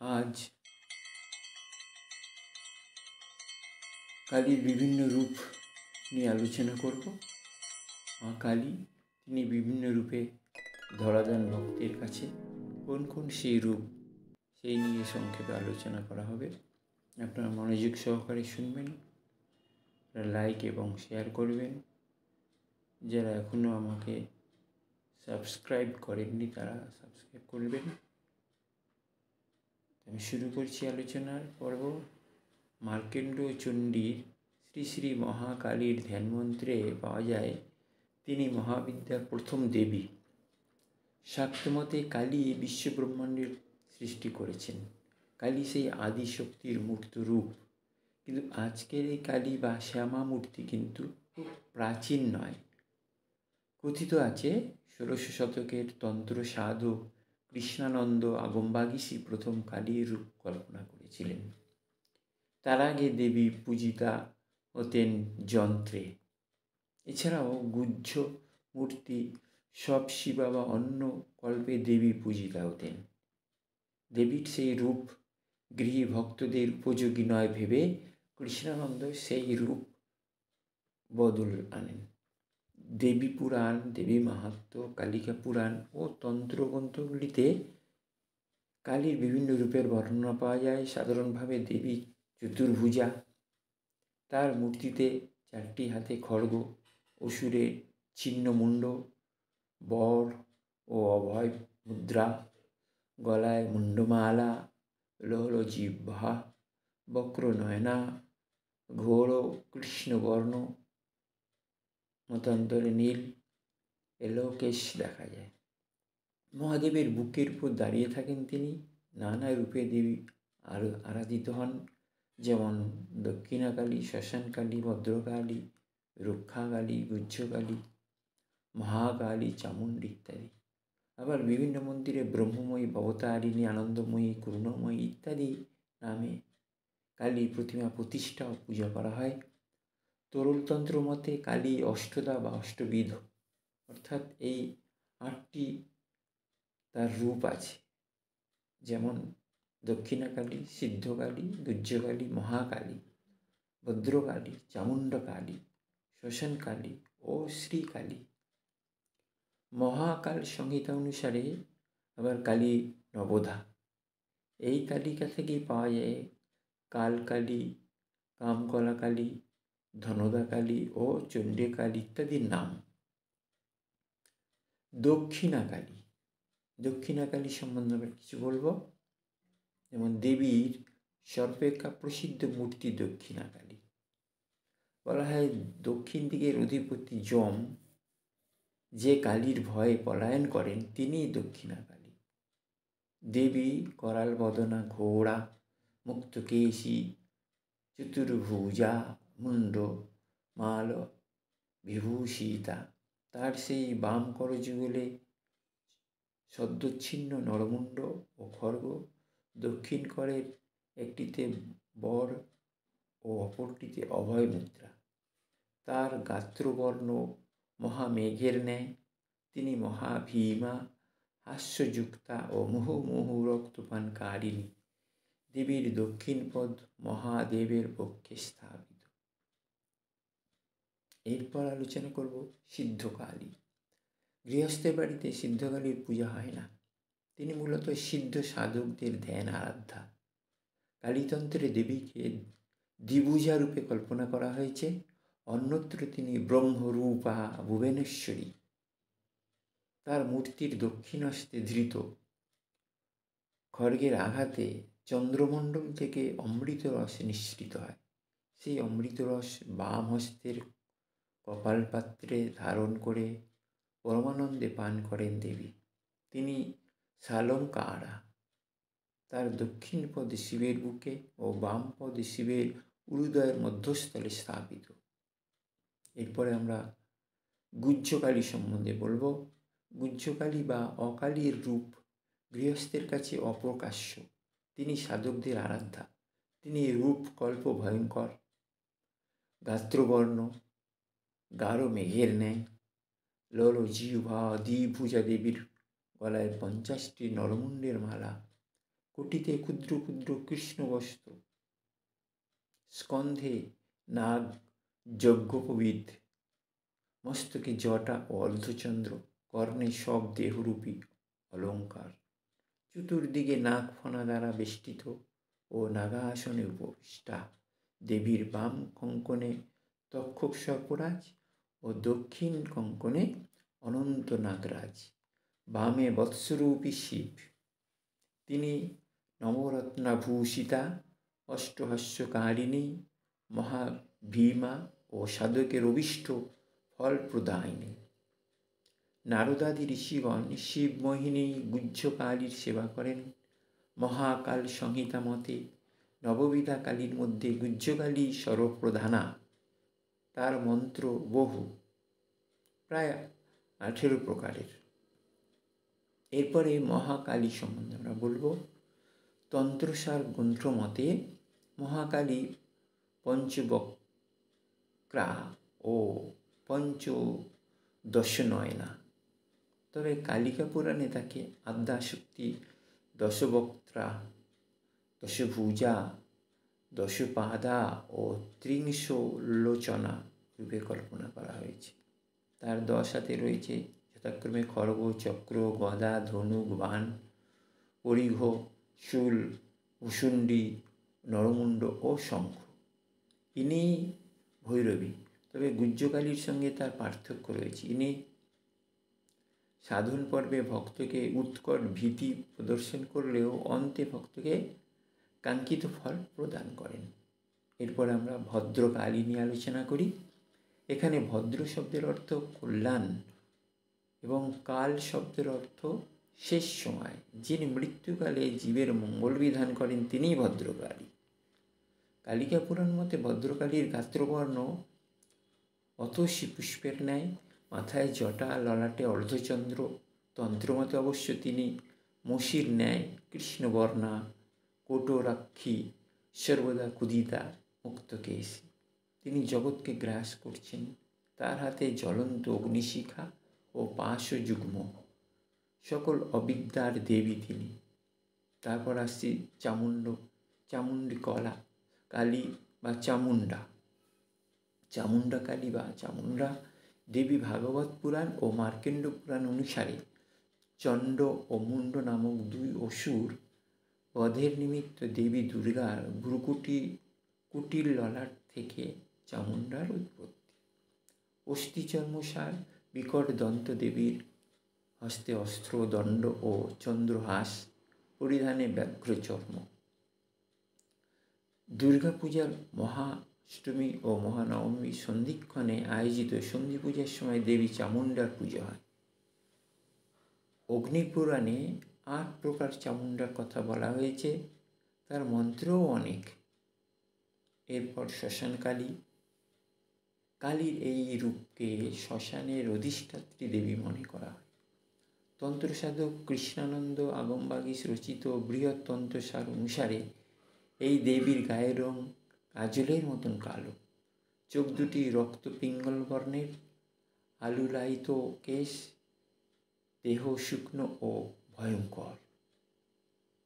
আজ কালীর বিভিন্ন রূপ নিয়ে আলোচনা করব। মা কালী তিনি বিভিন্ন রূপে ধরা দেন ভক্তের কাছে। কোন কোন সেই রূপ সেই নিয়ে সংক্ষেপে আলোচনা করা হবে। আপনারা মনোযোগ সহকারে শুনবেন, লাইক এবং শেয়ার করবেন। যারা এখনও আমাকে সাবস্ক্রাইব করেননি তারা সাবস্ক্রাইব করবেন। আমি শুরু করছি আলোচনার পর্ব। মার্কেন্ড চণ্ডীর শ্রী শ্রী মহাকালীর ধ্যানমন্ত্রে পাওয়া যায় তিনি মহাবিদ্যার প্রথম দেবী। শাক্তমতে কালী বিশ্বব্রহ্মাণ্ডের সৃষ্টি করেছেন। কালী সেই আদি শক্তির মূর্ত রূপ। কিন্তু আজকের এই কালী বা শ্যামা মূর্তি কিন্তু খুব প্রাচীন নয়। কথিত আছে ১৬০০ শতকের তন্ত্র সাধক কৃষ্ণানন্দ আগমবাগীশই প্রথম কালীর রূপ কল্পনা করেছিলেন। তার আগে দেবী পূজিতা হতেন যন্ত্রে। এছাড়াও গুহ্য মূর্তি সব শিবা বা অন্য কল্পে দেবী পূজিতা হতেন। দেবীর সেই রূপ গৃহী ভক্তদের উপযোগী নয় ভেবে কৃষ্ণানন্দ সেই রূপ বদল আনেন। দেবী পুরাণ, দেবী মাহাত্ম্য, কালিকা পুরাণ ও তন্ত্রগ্রন্থগুলিতে কালীর বিভিন্ন রূপের বর্ণনা পাওয়া যায়। সাধারণভাবে দেবী চতুর্ভুজা, তার মূর্তিতে 4টি হাতে খড়গ, অসুরের ছিন্নমুণ্ড, বর ও অভয় মুদ্রা, গলায় মুন্ডমালা, লোল জিহ্বা, বক্র নয়না, ঘোর কৃষ্ণবর্ণ, মতান্তরে নীল এলোকেশ দেখা যায়। মহাদেবের বুকের উপর দাঁড়িয়ে থাকেন তিনি। নানা রূপে দেবী আরাধিত হন, যেমন দক্ষিণাকালী, শ্মশানকালী, ভদ্রকালী, রক্ষাকালী, গুহ্যকালী, মহাকালী, চামুণ্ডী ইত্যাদি। আবার বিভিন্ন মন্দিরে ব্রহ্মময়ী, ভবতারিণী, আনন্দময়ী, করুণাময়ী ইত্যাদি নামে কালী প্রতিমা প্রতিষ্ঠা ও পূজা করা হয়। তরলতন্ত্র মতে কালী অষ্টদা বা অষ্টবিধ, অর্থাৎ এই 8টি তার রূপ আছে, যেমন দক্ষিণাকালী, সিদ্ধকালী, গুহ্যকালী, মহাকালী, ভদ্রকালী, চামুণ্ডকালী, শ্মশানকালী ও শ্রীকালী। মহাকাল সংহিতা অনুসারে আবার কালী নবধা। এই তালিকা থেকেই পাওয়া যায় কালকালী, কামকলাকালী, ধনদাকালী ও চণ্ডীকালী ইত্যাদির নাম। দক্ষিণাকালী, দক্ষিণাকালী সম্বন্ধে আমরা কিছু বলবো। যেমন দেবীর সর্বাপেক্ষা প্রসিদ্ধ মূর্তি দক্ষিণাকালী। বলা হয় দক্ষিণ দিকের অধিপতি যম যে কালীর ভয়ে পলায়ন করেন তিনিই দক্ষিণাকালী। দেবী করাল বদনা, ঘোড়া, মুক্তকেশী, চতুর্ভুজা, মুন্ড মাল বিভূষিতা। তার সেই বাম করযুগলে সদ্যচ্ছিন্ন নরমুণ্ড ও খড়গ, দক্ষিণ করের একটিতে বর ও অপরটিতে অভয় মুদ্রা। তার গাত্রবর্ণ মহামেঘের ন্যায়। তিনি মহাভীমা, হাস্যযুক্তা ও মুহুর্মুহু রক্তপানকারিণী। দেবীর দক্ষিণ পদ মহাদেবের পক্ষে স্থাপিত। এরপর আলোচনা করব সিদ্ধকালী। গৃহস্থের বাড়িতে সিদ্ধকালীর পূজা হয় না। তিনি মূলত সিদ্ধ সাধকদের ধ্যান আরাধ্যা। কালীতন্ত্রে দেবীকে দ্বিভুজা রূপে কল্পনা করা হয়েছে। অন্যত্র তিনি ব্রহ্মরূপা ভুবনেশ্বরী। তার মূর্তির দক্ষিণহস্তে ধৃত খড়গের আঘাতে চন্দ্রমণ্ডল থেকে অমৃত রস নিঃসৃত হয়। সেই অমৃত রস বাম হস্তের কপালপাত্রে ধারণ করে পরমানন্দে পান করেন দেবী। তিনি সালঙ্কারা। তার দক্ষিণ পদে শিবের বুকে ও বাম পদে শিবের উরুদয়ের মধ্যস্থলে স্থাপিত। এরপরে আমরা গুহ্যকালী সম্বন্ধে বলবো। গুহ্যকালী বা অকালীর রূপ গৃহস্থের কাছে অপ্রকাশ্য। তিনি সাধকদের আরাধ্যা। তিনি রূপকল্প ভয়ঙ্কর, গাত্রবর্ণ গাঢ় মেঘের ন্যায়, লোল জিহ্বা, দ্বিভুজা। দেবীর গলায় 50টি নরমুণ্ডের মালা, কোটিতে ক্ষুদ্র ক্ষুদ্র কৃষ্ণবস্ত্র, স্কন্ধে নাগ যজ্ঞোপবীত, মস্তকে জটা ও অর্ধচন্দ্র, কর্ণে সব দেহরূপী অলঙ্কার, চতুর্দিকে নাগ ফণা দ্বারা বেষ্টিত ও নাগা আসনে উপবিষ্টা। দেবীর বাম কঙ্কনে তক্ষক সর্পরাজ ও দক্ষিণ কঙ্কনে অনন্ত নাগরাজ। বামে বৎসরূপী শিব, তিনি নবরত্নাভূষিতা, অষ্টহাস্যকারিণী, মহাভীমা ও সাধকের অভীষ্ট ফল প্রদায়িনী। নারদাদি ঋষিগণ শিবমোহিনী গুহ্যকালীর সেবা করেন। মহাকাল সংহিতা মতে নববিধা কালীর মধ্যে গুহ্যকালী সর্বপ্রধানা। তার মন্ত্র বহু, প্রায় 18 প্রকারের। এরপরে মহাকালী সম্বন্ধে আমরা বলবো। তন্ত্রসার গ্রন্থ মতে মহাকালী পঞ্চবক্ত্রা ও পঞ্চদশনয়না। তবে কালিকা পুরাণে তাকে আদ্যাশক্তি, দশবক্ত্রা, দশভুজা, দশপাদা ও ত্রিংশলোচনা রূপে কল্পনা করা হয়েছে। তার 10 হাতে রয়েছে যথাক্রমে খড়গ, চক্র, গদা, ধনুক, বাণ, পরিঘ, শূল, ভূষুণ্ডী, নরমুণ্ড ও শঙ্খ। ইনি ভৈরবী। তবে গুহ্যকালীর সঙ্গে তার পার্থক্য রয়েছে। ইনি সাধন পর্বে ভক্তকে উৎকট ভীতি প্রদর্শন করলেও অন্তে ভক্তকে কাঙ্ক্ষিত ফল প্রদান করেন। এরপর আমরা ভদ্রকালী নিয়ে আলোচনা করি। এখানে ভদ্র শব্দের অর্থ কল্যাণ এবং কাল শব্দের অর্থ শেষ সময়। যিনি মৃত্যুকালে জীবের মঙ্গল বিধান করেন তিনিই ভদ্রকালী। কালিকা পুরাণ মতে ভদ্রকালীর গাত্রবর্ণ অতসী পুষ্পের ন্যায়, মাথায় জটা, ললাটে অর্ধচন্দ্র। তন্ত্রমতে অবশ্য তিনি মসির ন্যায় কৃষ্ণবর্ণা, কোটরাক্ষী, সর্বদা ক্ষুধিতা, মুক্তকেশী। তিনি জগৎকে গ্রাস করছেন। তার হাতে জ্বলন্ত অগ্নিশিখা ও পাশযুগ্ম। সকল অবিদ্যার দেবী তিনি। তারপর আসছি চামুণ্ডী কলা কালী বা চামুণ্ডা। চামুণ্ডা কালী বা চামুণ্ডা দেবী ভাগবত পুরাণ ও মার্কেন্ড পুরাণ অনুসারে চণ্ড ও মুণ্ড নামক 2 অসুর বধের নিমিত্ত দেবী দুর্গার কুটিল ললাট থেকে চামুণ্ডার উৎপত্তি। অস্থিচর্মসার বিকট দন্ত দেবীর, হস্তে অস্ত্র, দণ্ড ও চন্দ্রহাস, পরিধানে ব্যাঘ্রচর্ম। দুর্গাপূজার মহাষ্টমী ও মহানবমী সন্ধিক্ষণে আয়োজিত সন্ধি পূজার সময় দেবী চামুণ্ডার পুজো হয়। অগ্নিপুরাণে 8 প্রকার চামুণ্ডার কথা বলা হয়েছে, তার মন্ত্রও অনেক। এরপর শ্মশান কালী। কালীর এই রূপকে শ্মশানের অধিষ্ঠাত্রী দেবী মনে করা হয়। তন্ত্রসাধক কৃষ্ণানন্দ আগমবাগীশ রচিত বৃহৎ তন্ত্রসার অনুসারে এই দেবীর গায়ের রং কাজলের মতন কালো, চোখ দুটি রক্ত পিঙ্গল বর্ণের, আলুলায়িত কেশ, দেহ শুকনো ও ভয়ঙ্কর।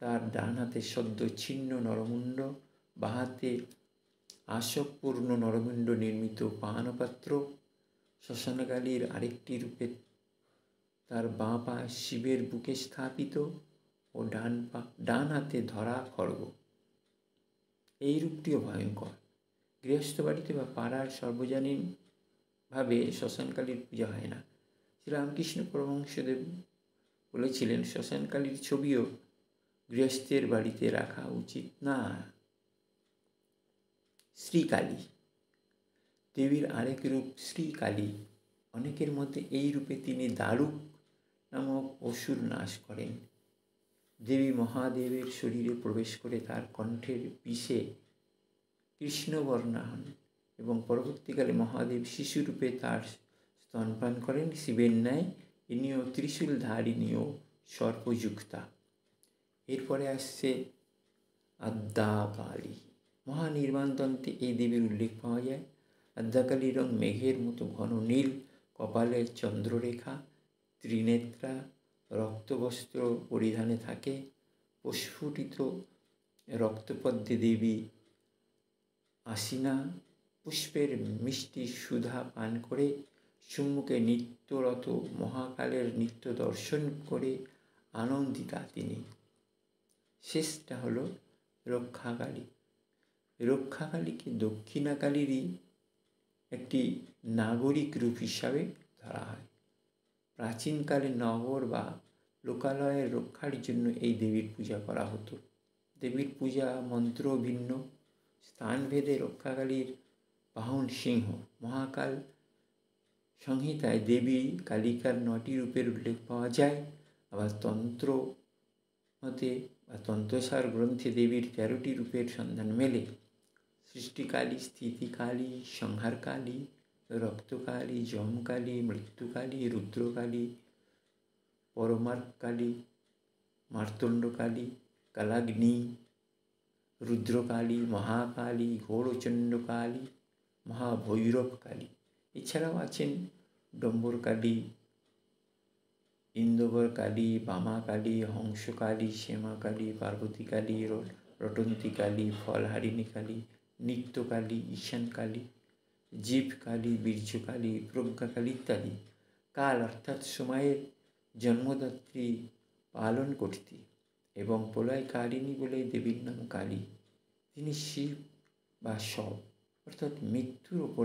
তার ডান হাতে সদ্য ছিন্ন নরমুণ্ড, বাঁ হাতে আশকপূর্ণ নরমুণ্ড নির্মিত পানপাত্র। শ্মশানকালীর আরেকটি রূপে তার বাঁ পা শিবের বুকে স্থাপিত ও ডান হাতে ধরা খড়গ। এই রূপটিও ভয়ঙ্কর। গৃহস্থ বাড়িতে বা পাড়ার সর্বজনীনভাবে শ্মশানকালীর পূজা হয় না। শ্রীরামকৃষ্ণ পরমহংসদেব বলেছিলেন, শ্মশানকালীর ছবিও গৃহস্থের বাড়িতে রাখা উচিত না। শ্রীকালী দেবীর আরেক রূপ শ্রীকালী। অনেকের মধ্যে এই রূপে তিনি দারুক নামক অসুর নাশ করেন। দেবী মহাদেবের শরীরে প্রবেশ করে তার কণ্ঠের বিষে কৃষ্ণবর্ণা হন এবং পরবর্তীকালে মহাদেব শিশুরূপে তার স্তনপান করেন। শিবের ন্যায় ইনিও ত্রিশূলধারিণী ও সর্পযুক্তা। এরপরে আসছে আদ্যাকালী। মহানির্বাণতন্ত্রে এই দেবীর উল্লেখ পাওয়া যায়। আদ্যাকালীর রং মেঘের মতো ঘন নীল, কপালে চন্দ্ররেখা, ত্রিনেত্রা, রক্তবস্ত্র পরিধানে থাকে, প্রস্ফুটিত রক্তপদ্মে দেবী আশিনা পুষ্পের মিষ্টি সুধা পান করে সম্মুখে নিত্যরত মহাকালের নিত্য দর্শন করে আনন্দিতা তিনি। শেষটা হলো রক্ষাকালী। রক্ষাকালীকে দক্ষিণাকালীরই একটি নাগরিক রূপ হিসাবে ধরা হয়। প্রাচীনকালে নগর বা লোকালয়ের রক্ষার জন্য এই দেবীর পূজা করা হতো। দেবীর পূজা মন্ত্র ভিন্ন, স্থানভেদে রক্ষাকালীর বাহন সিংহ। মহাকাল সংহিতায় দেবী কালিকার 9টি রূপের উল্লেখ পাওয়া যায়। আবার তন্ত্র মতে বা তন্ত্রসার গ্রন্থে দেবীর 13টি রূপের সন্ধান মেলে। সৃষ্টিকালী, স্থিতিকালী, সংহারকালী, রক্তকালী, যমকালী, মৃত্যুকালী, রুদ্রকালী, পরমার্ককালী, মার্তণ্ডকালী, কালাগ্নি, রুদ্রকালী, মহাকালী, ঘোরচণ্ডকালী, মহাভৈরবকালী। এছাড়াও আছেন ডম্বরকালী, ইন্দোবরকালী, বামাকালী, হংসকালী, শ্যামাকালী, পার্বতীকালী, রটন্তীকালী, ফলহারিণীকালী, নিত্যকালী, ঈশানকালী, জীবকালী, বীর্যকালী, প্রজ্ঞাকালী ইত্যাদি। কাল অর্থাৎ সময়ের জন্মদাত্রী, পালন কর্ত্রী এবং প্রলয়কারিণী বলে দেবীর নাম কালী। তিনি শিব বা শব অর্থাৎ মৃত্যুর ওপর